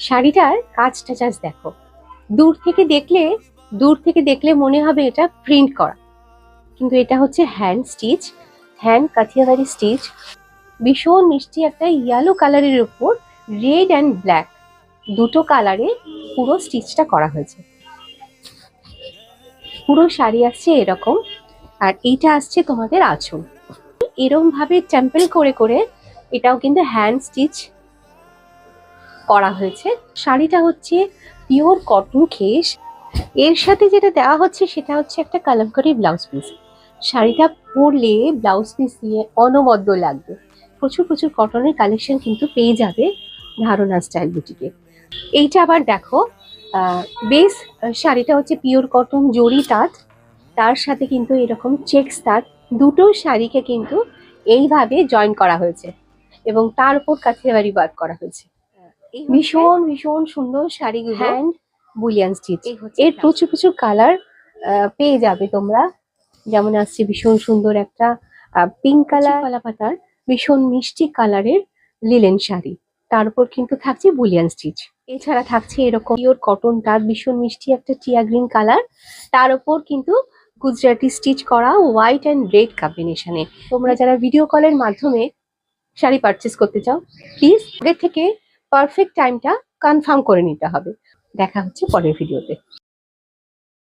শাড়িটার কাজটা জাস্ট দেখো, দূর থেকে দেখলে মনে হবে এটা প্রিন্ট করা, কিন্তু এটা হচ্ছে হ্যান্ড স্টিচ, হ্যান্ড কাঠিয়াবাড়ি স্টিচ। ভীষণ মিষ্টি একটা ইয়েলো কালারের উপর রেড অ্যান্ড ব্ল্যাক দুটো কালারে পুরো স্টিচটা করা হয়েছে। পুরো শাড়ি আসছে এরকম, আর এইটা আসছে তোমাদের আঁচল। এরকম ভাবে টেম্পল করে করে এটাও কিন্তু হ্যান্ড স্টিচ করা হয়েছে। শাড়িটা হচ্ছে পিওর কটন খেস। এর সাথে যেটা দেওয়া হচ্ছে সেটা হচ্ছে একটা কালামকারী ব্লাউজ পিস। শাড়িটা পরলে ব্লাউজ পিস দিয়ে অনবদ্য লাগবে। প্রচুর প্রচুর কটনের কালেকশন কিন্তু পেয়ে যাবে ধারণা স্টাইল বুটিকে। এইটা আবার দেখো, বেস শাড়িটা হচ্ছে পিওর কটন জরি তাঁত, তার সাথে কিন্তু এরকম চেক্স তাঁত, দুটো শাড়িকে কিন্তু এইভাবে জয়েন করা হয়েছে এবং তার উপর কাঠিয়াবাড়ি ওয়ার্ক করা হয়েছে। ভীষণ ভীষণ সুন্দর শাড়িগুলো, হ্যান্ড বুলিয়ান স্টিচ। এর প্রচুর প্রচুর কালার পেয়ে যাবে তোমরা। যেমন আসছে ভীষণ সুন্দর একটা পিঙ্ক কালার, কলা পাতার ভীষণ মিষ্টি কালারের লিলেন শাড়ি, তার উপর কিন্তু থাকছে বুলিয়ান স্টিচ। এছাড়া থাকছে এরকম পিওর কটন তার ভীষণ মিষ্টি একটা টিয়া গ্রিন কালার, তার উপর কিন্তু গুজরাটি স্টিচ করা হোয়াইট অ্যান্ড রেড কম্বিনেশনে। তোমরা যারা ভিডিও কলের মাধ্যমে শাড়ি পারচেস করতে চাও, প্লিজ আগে থেকে পারফেক্ট টাইমটা কনফার্ম করে নিতে হবে। দেখা হচ্ছে পরের ভিডিওতে।